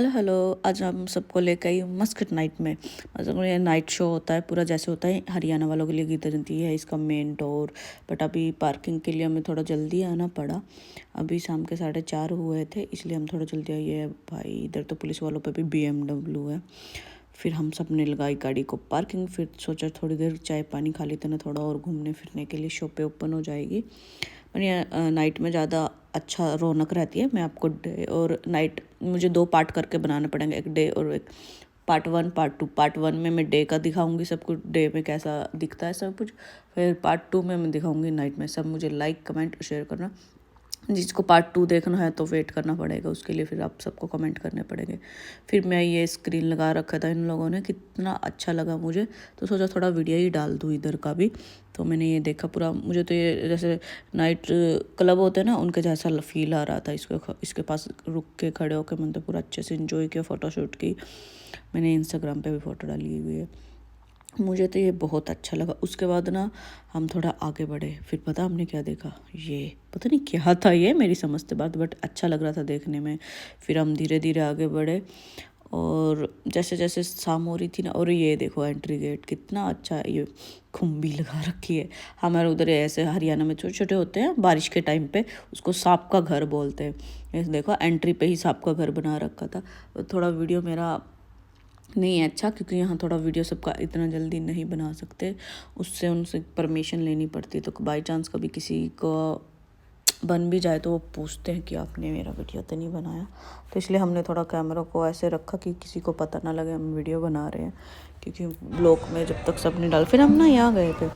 Hello hello. आज हम सबको लेकर आई मस्कट नाइट में। मतलब ये नाइट शो होता है पूरा, जैसे होता है हरियाणा वालों के लिए गीता जयंती है इसका मेन डोर। बट अभी पार्किंग के लिए हमें थोड़ा जल्दी आना पड़ा। अभी शाम के 4:30 हुए थे, इसलिए हम थोड़ा जल्दी आए हैं। भाई इधर तो पुलिस वालों पे भी BMW है। फिर हम सब ने लगाई गाड़ी को पार्किंग। फिर सोचा थोड़ी देर चाय पानी खा लेते ना, थोड़ा और घूमने फिरने के लिए। शॉप पे ओपन हो जाएगी और ये नाइट में ज़्यादा अच्छा रौनक रहती है। मैं आपको डे और नाइट मुझे 2 पार्ट करके बनाने पड़ेंगे, एक डे और एक पार्ट 1 पार्ट 2। पार्ट 1 में मैं डे का दिखाऊंगी सब कुछ, डे में कैसा दिखता है सब कुछ। फिर पार्ट 2 में मैं दिखाऊंगी नाइट में। सब मुझे लाइक कमेंट और शेयर करना। जिसको पार्ट 2 देखना है तो वेट करना पड़ेगा उसके लिए, फिर आप सबको कमेंट करने पड़ेंगे। फिर मैं ये स्क्रीन लगा रखा था इन लोगों ने, कितना अच्छा लगा मुझे, तो सोचा थोड़ा वीडियो ही डाल दूँ इधर का भी। तो मैंने ये देखा पूरा। मुझे तो ये जैसे नाइट क्लब होते हैं ना, उनके जैसा फील आ रहा था। इसके पास रुक के खड़े होकर मैंने तो पूरा अच्छे से इंजॉय किया, फ़ोटोशूट की। मैंने इंस्टाग्राम पे भी फ़ोटो डाली हुई है। मुझे तो ये बहुत अच्छा लगा। उसके बाद ना हम थोड़ा आगे बढ़े। फिर पता हमने क्या देखा, ये पता नहीं क्या था, ये मेरी समझ से बात, बट अच्छा लग रहा था देखने में। फिर हम धीरे धीरे आगे बढ़े और जैसे जैसे शाम हो रही थी ना, और ये देखो एंट्री गेट कितना अच्छा है। ये खुम्बी लगा रखी है। हमारे उधर ऐसे हरियाणा में छोटे छोटे होते हैं बारिश के टाइम पे, उसको सांप का घर बोलते हैं। ये देखो एंट्री पे ही सांप का घर बना रखा था। थोड़ा वीडियो मेरा नहीं है अच्छा, क्योंकि यहाँ थोड़ा वीडियो सबका इतना जल्दी नहीं बना सकते, उससे उनसे परमिशन लेनी पड़ती है। तो बाई चांस कभी किसी को बन भी जाए तो वो पूछते हैं कि आपने मेरा वीडियो तो नहीं बनाया। तो इसलिए हमने थोड़ा कैमरा को ऐसे रखा कि किसी को पता ना लगे हम वीडियो बना रहे हैं, क्योंकि ब्लॉग में जब तक सब नहीं डाल। फिर हम ना यहाँ गए थे,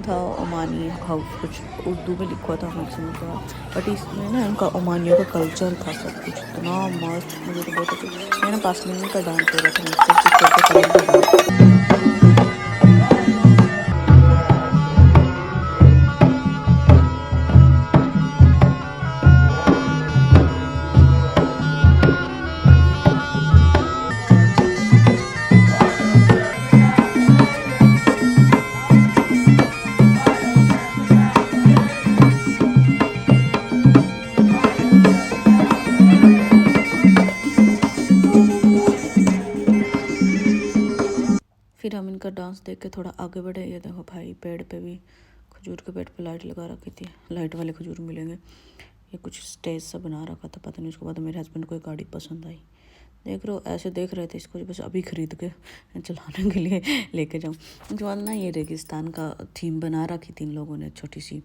था ओमानी हाउस, कुछ उर्दू में लिखा था, मुझे समझ में आया। बट इसमें ना इनका ओमानियों का कल्चर था सब कुछ, इतना मस्त। मुझे तो बहुत अच्छा। मेरा पासमिनी का डांस हो रहा था, मुझसे फिर हम इनका डांस देख के थोड़ा आगे बढ़े। ये देखो भाई, पेड़ पे भी, खजूर के पेड़ पे लाइट लगा रखी थी। लाइट वाले खजूर मिलेंगे। ये कुछ स्टेज सा बना रखा था, पता नहीं। उसके बाद मेरे हस्बैंड को एक गाड़ी पसंद आई। देख रहे हो, ऐसे देख रहे थे इसको, बस अभी खरीद के चलाने के लिए लेके जाऊँ। उसके बाद ना ये रेगिस्तान का थीम बना रखी थी इन लोगों ने, छोटी सी।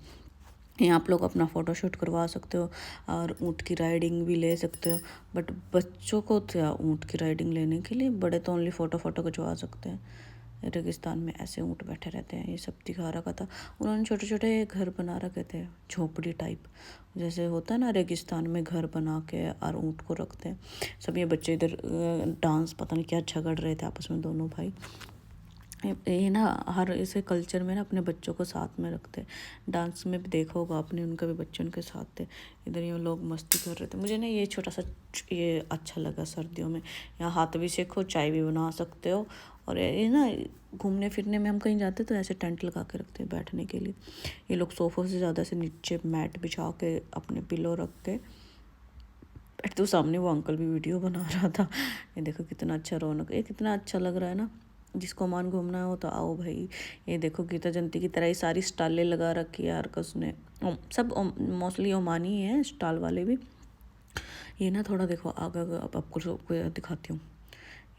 यहाँ आप लोग अपना फ़ोटोशूट करवा सकते हो और ऊँट की राइडिंग भी ले सकते हो। बट बच्चों को क्या ऊँट की राइडिंग लेने के लिए, बड़े तो ओनली फ़ोटो खिंचवा सकते हैं। रेगिस्तान में ऐसे ऊँट बैठे रहते हैं, ये सब दिखा रखा था। उन्होंने छोटे छोटे घर बना रखे थे, झोपड़ी टाइप, जैसे होता है ना रेगिस्तान में घर बना के और ऊँट को रखते हैं। सब ये बच्चे इधर डांस पता नहीं क्या झगड़ रहे थे आपस में दोनों भाई। ये ना हर ऐसे कल्चर में ना अपने बच्चों को साथ में रखते हैं। डांस में भी देखा होगा आपने, उनका भी बच्चे उनके साथ थे। इधर ये लोग मस्ती कर रहे थे। मुझे ना ये छोटा सा ये अच्छा लगा सर्दियों में। यहाँ हाथ भी सेको, चाय भी बना सकते हो। और ये ना घूमने फिरने में हम कहीं जाते तो ऐसे टेंट लगा के रखते हैं बैठने के लिए। ये लोग सोफ़ों से ज़्यादा से नीचे मैट बिछा के अपने पिलो रख के बैठ। तो सामने वो अंकल भी वीडियो बना रहा था। ये देखो कितना अच्छा रौनक, ये कितना अच्छा लग रहा है ना। जिसको ओमान घूमना हो तो आओ भाई। ये देखो गीता जयंती की तरह ही सारी स्टालें लगा रखी है यार उसने। सब मोस्टली ओमानी है स्टाल वाले भी। ये ना थोड़ा देखो आगे अब आपको दिखाती हूँ।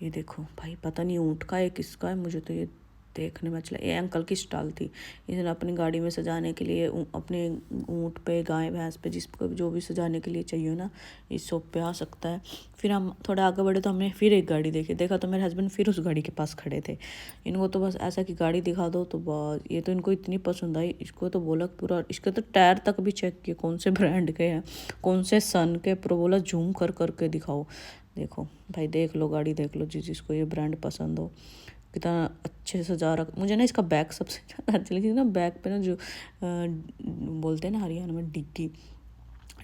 ये देखो भाई, पता नहीं ऊँट का है किसका है, मुझे तो ये देखने में चला। ये अंकल की स्टाल थी। इसने अपनी गाड़ी में सजाने के लिए अपने ऊँट पे, गाय भैंस पे, जिसको जो भी सजाने के लिए चाहिए ना, इस शॉप पे आ सकता है। फिर हम थोड़ा आगे बढ़े तो हमने फिर एक गाड़ी देखा तो मेरे हस्बैंड फिर उस गाड़ी के पास खड़े थे। इनको तो बस ऐसा कि गाड़ी दिखा दो तो बस, ये तो इनको इतनी पसंद आई। इसको तो बोला पूरा, इसके तो टायर तक भी चेक किए कौन से ब्रांड के हैं, कौन से सन के, पूरा बोला जूम कर करके दिखाओ। देखो भाई, देख लो गाड़ी, देख लो जिसको ये ब्रांड पसंद हो। कितना अच्छे से सजा रखा। मुझे ना इसका बैग सबसे ज़्यादा अच्छा लगी ना। बैग पे ना जो बोलते हैं ना हरियाणा में डिग्गी,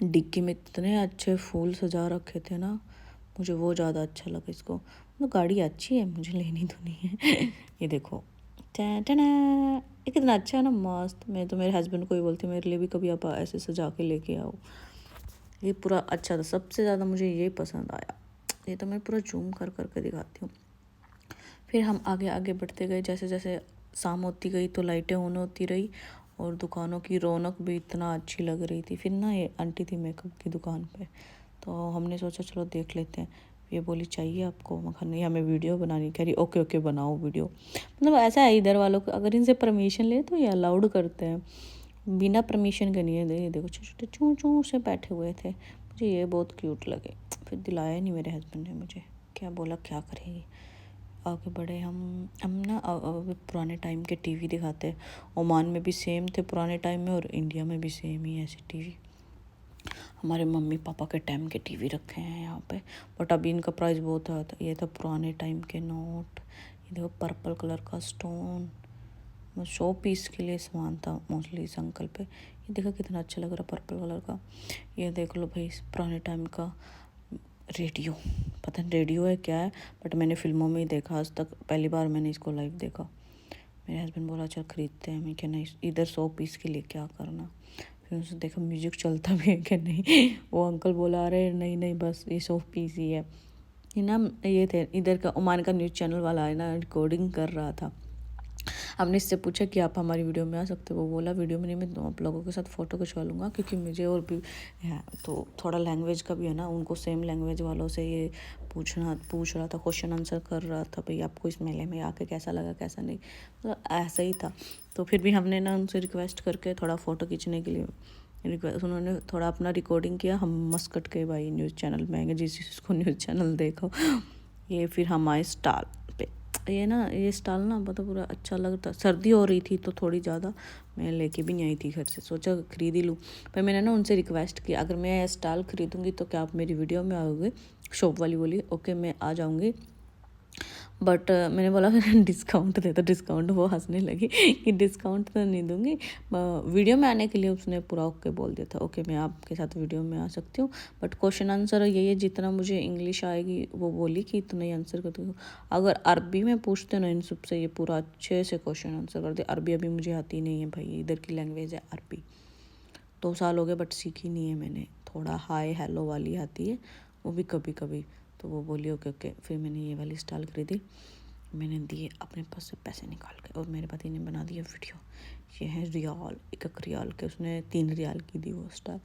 डिग्गी में इतने अच्छे फूल सजा रखे थे ना, मुझे वो ज़्यादा अच्छा लगा इसको। मतलब गाड़ी अच्छी है, मुझे लेनी तो नहीं है। ये देखो ये कितना अच्छा है ना, मस्त। मैं तो मेरे हस्बैंड को ही बोलती हूँ मेरे लिए भी कभी आप ऐसे सजा के लेके आओ। ये पूरा अच्छा था, सबसे ज़्यादा मुझे ये पसंद आया। ये तो मैं पूरा जूम कर करके दिखाती हूँ। फिर हम आगे आगे बढ़ते गए, जैसे जैसे शाम होती गई तो लाइटें ऑन होती रही और दुकानों की रौनक भी इतना अच्छी लग रही थी। फिर ना ये आंटी थी मेकअप की दुकान पे, तो हमने सोचा चलो देख लेते हैं। ये बोली चाहिए आपको? मैं कहा नहीं, हमें वीडियो बनानी। कह रही ओके ओके बनाओ वीडियो। मतलब ऐसा है इधर वालों को, अगर इनसे परमिशन ले तो ये अलाउड करते हैं, बिना परमिशन के नहीं है। देखो छोटे छोटे चूँ चूँ से बैठे हुए थे, मुझे ये बहुत क्यूट लगे। फिर दिलाया नहीं मेरे हस्बैंड ने मुझे, क्या बोला क्या करेगी। आगे बढ़े हम ना पुराने टाइम के टीवी दिखाते हैं। ओमान में भी सेम थे पुराने टाइम में, और इंडिया में भी सेम ही ऐसे टीवी। हमारे मम्मी पापा के टाइम के टीवी रखे हैं यहाँ पे, बट अभी इनका प्राइस बहुत था। ये था पुराने टाइम के नोट। ये देखो पर्पल कलर का स्टोन, शो पीस के लिए सामान था मोस्टली इस अंकल पे। ये देखो कितना अच्छा लग रहा है पर्पल कलर का। ये देख लो भाई पुराने टाइम का रेडियो, पता नहीं रेडियो है क्या है, बट मैंने फिल्मों में ही देखा, आज तक पहली बार मैंने इसको लाइव देखा। मेरे हस्बैंड बोला चल खरीदते हैं। मैं क्या नहीं, इधर 100 पीस के लिए क्या करना। फिर उसने देखा म्यूजिक चलता भी है क्या नहीं। वो अंकल बोला अरे नहीं नहीं बस ये 100 पीस ही है। ये ना ये थे इधर का ओमान का न्यूज़ चैनल वाला है ना, रिकॉर्डिंग कर रहा था। हमने इससे पूछा कि आप हमारी वीडियो में आ सकते हो। वो बोला वीडियो में नहीं, मैं आप लोगों के साथ फ़ोटो खिंचवा लूँगा, क्योंकि मुझे और भी है तो थोड़ा लैंग्वेज का भी है ना, उनको सेम लैंग्वेज वालों से ये पूछ रहा था, क्वेश्चन आंसर कर रहा था भाई आपको इस मेले में आके कैसा लगा कैसा नहीं, तो ऐसा ही था। तो फिर भी हमने ना उनसे रिक्वेस्ट करके थोड़ा फ़ोटो खींचने के लिए रिक्वेस्ट, उन्होंने थोड़ा अपना रिकॉर्डिंग किया। हम मस्कट के भाई न्यूज़ चैनल में आएंगे, जिसको न्यूज़ चैनल देखो। ये फिर हम आए स्टाल पे। ये ना ये स्टाल ना मतलब पूरा अच्छा लगता। सर्दी हो रही थी तो थोड़ी ज़्यादा, मैं लेके भी नहीं आई थी घर से, सोचा खरीद ही लूँ। पर मैंने ना उनसे रिक्वेस्ट की अगर मैं स्टाल खरीदूँगी तो क्या आप मेरी वीडियो में आओगे। शॉप वाली बोली ओके मैं आ जाऊँगी, बट मैंने बोला डिस्काउंट दे दो। डिस्काउंट, वो हंसने लगी कि डिस्काउंट तो नहीं दूंगी। वीडियो में आने के लिए उसने पूरा ओके बोल दिया था, ओके मैं आपके साथ वीडियो में आ सकती हूँ, बट क्वेश्चन आंसर यही है जितना मुझे इंग्लिश आएगी वो बोली कि इतना ही आंसर कर दूँगी। अगर अरबी में पूछते ना इन सबसे, ये पूरा अच्छे से क्वेश्चन आंसर कर दे। अरबी अभी मुझे आती नहीं है भाई, इधर की लैंग्वेज है अरबी। 2 साल हो गए बट सीखी नहीं है मैंने। थोड़ा हाय हेलो वाली आती है, वो भी कभी कभी। तो वो बोली ओके ओके। फिर मैंने ये वाली स्टाइल खरीदी, मैंने दिए अपने पास से पैसे निकाल के, और मेरे पति ने बना दिया वीडियो। ये है रियाल, 1 रियाल के, उसने 3 रियाल की दी वो स्टाइल।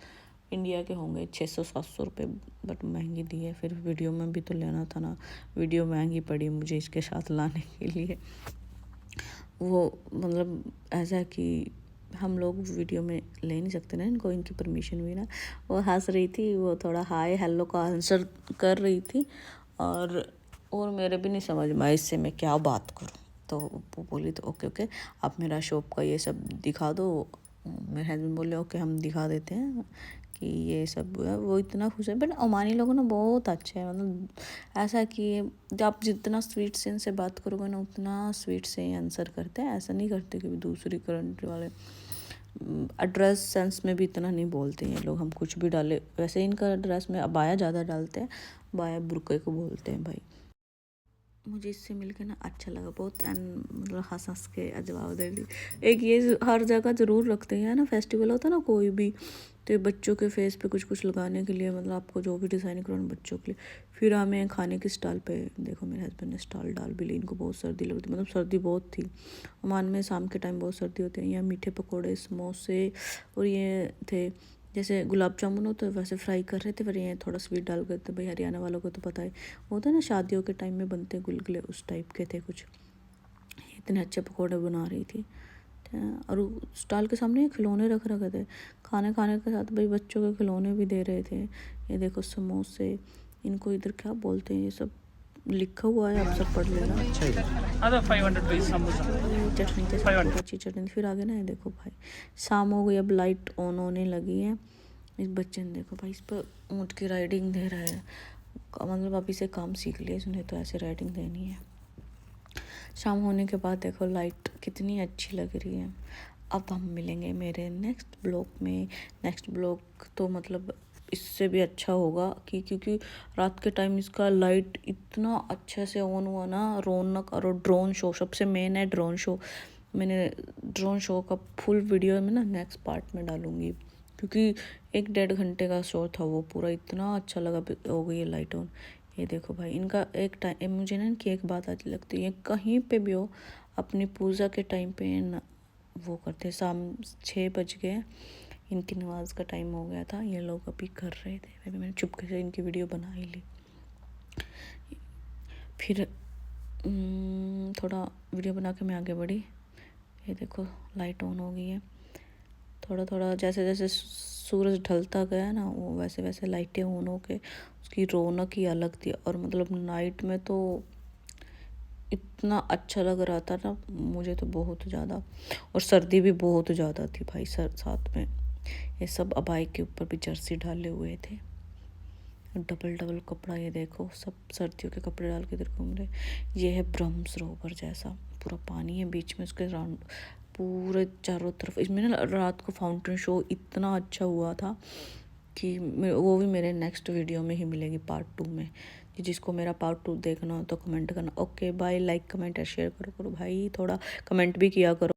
इंडिया के होंगे 600-700 रुपये, बट महंगी दी है। फिर वीडियो में भी तो लेना था ना, वीडियो महंगी पड़ी मुझे इसके साथ लाने के लिए। वो मतलब ऐसा कि हम लोग वीडियो में ले नहीं सकते ना इनको, इनकी परमिशन भी ना। वो हंस रही थी, वो थोड़ा हाय हेलो का आंसर कर रही थी, और मेरे भी नहीं समझ में आया इससे मैं क्या बात करूं। तो वो बोली तो ओके ओके आप मेरा शॉप का ये सब दिखा दो। मेरे हस्बैंड बोले ओके हम दिखा देते हैं कि ये सब है। वो इतना खुश है। बट ओमानी लोग ना बहुत अच्छे हैं, मतलब ऐसा कि जब आप जितना स्वीट से इनसे बात करोगे ना उतना स्वीट से ही आंसर करते हैं। ऐसा नहीं करते कि दूसरी कंट्री वाले एड्रेस सेंस में भी इतना नहीं बोलते हैं लोग। हम कुछ भी डाले, वैसे इनका एड्रेस में अबाया ज़्यादा डालते हैं, बाया बुरके को बोलते हैं भाई। मुझे इससे मिलकर ना अच्छा लगा बहुत, एंड मतलब हंस हंस के जवाब दे दी। एक ये हर जगह ज़रूर रखते हैं ना, फेस्टिवल होता है ना कोई भी, तो ये बच्चों के फेस पे कुछ कुछ लगाने के लिए, मतलब आपको जो भी डिज़ाइन करवाना बच्चों के लिए। फिर हमें खाने की स्टॉल पे देखो, मेरे हस्बैंड ने स्टॉल डाल भी ली। इनको बहुत सर्दी लगती, मतलब सर्दी बहुत थी। ओमान में शाम के टाइम बहुत सर्दी होती है। यहाँ मीठे पकौड़े समोसे और ये थे, जैसे गुलाब जामुन हो तो वैसे फ्राई कर रहे थे, फिर ये थोड़ा स्वीट डाल कर थे। भाई हरियाणा वालों को तो पता है, होता है ना शादियों के टाइम में बनते हैं गुलगुले, उस टाइप के थे कुछ। इतने अच्छे पकौड़े बना रही थी। और स्टॉल के सामने खिलौने रख रखे थे, खाने खाने के साथ भाई बच्चों के खिलौने भी दे रहे थे। ये देखो समोसे, इनको इधर क्या बोलते हैं, ये सब लिखा हुआ है, आप सब पढ़ लेना। चटनी के साथ अच्छी चटनी। फिर आगे ना ये देखो भाई शाम हो गई, अब लाइट ऑन होने लगी है। इस बच्चे ने देखो भाई इस पर ऊँट की राइडिंग दे रहा है, मतलब अभी से काम सीख लिया इसने, तो ऐसे राइडिंग देनी है। शाम होने के बाद देखो लाइट कितनी अच्छी लग रही है। अब हम मिलेंगे मेरे नेक्स्ट ब्लॉग में। नेक्स्ट ब्लॉग तो मतलब इससे भी अच्छा होगा क्योंकि रात के टाइम इसका लाइट इतना अच्छे से ऑन हुआ ना, रौनक। और ड्रोन शो सबसे मेन है, ड्रोन शो। मैंने ड्रोन शो का फुल वीडियो में ना नेक्स्ट पार्ट में डालूँगी, क्योंकि 1-1.5 घंटे का शो था वो पूरा, इतना अच्छा लगा। हो गई है लाइट ऑन। ये देखो भाई, इनका एक टाइम, मुझे ना इनकी एक बात अच्छी लगती है, कहीं पे भी हो अपनी पूजा के टाइम पे न वो करते। शाम 6 बज गए, इनकी नमाज का टाइम हो गया था, ये लोग अभी कर रहे थे, अभी मैंने चुपके से इनकी वीडियो बना ही ली। फिर थोड़ा वीडियो बना के मैं आगे बढ़ी। ये देखो लाइट ऑन हो गई है। थोड़ा थोड़ा जैसे जैसे सूरज ढलता गया ना, वो वैसे वैसे लाइटें ऑन हो के उसकी रौनक ही अलग थी। और मतलब नाइट में तो इतना अच्छा लग रहा था ना मुझे तो, बहुत ज़्यादा। और सर्दी भी बहुत ज़्यादा थी भाई सर, साथ में ये सब अबाई के ऊपर भी जर्सी डाले हुए थे, डबल डबल कपड़ा। ये देखो सब सर्दियों के कपड़े डाल के इधर घूम रहे। ये है ब्रह्म सरोवर जैसा, पूरा पानी है बीच में, उसके राउंड पूरे चारों तरफ। इसमें ना रात को फाउंटेन शो इतना अच्छा हुआ था कि वो भी मेरे नेक्स्ट वीडियो में ही मिलेगी, पार्ट 2 में। जिसको मेरा पार्ट 2 देखना हो तो कमेंट करना। ओके बाय, लाइक कमेंट और शेयर करो भाई, थोड़ा कमेंट भी किया करो।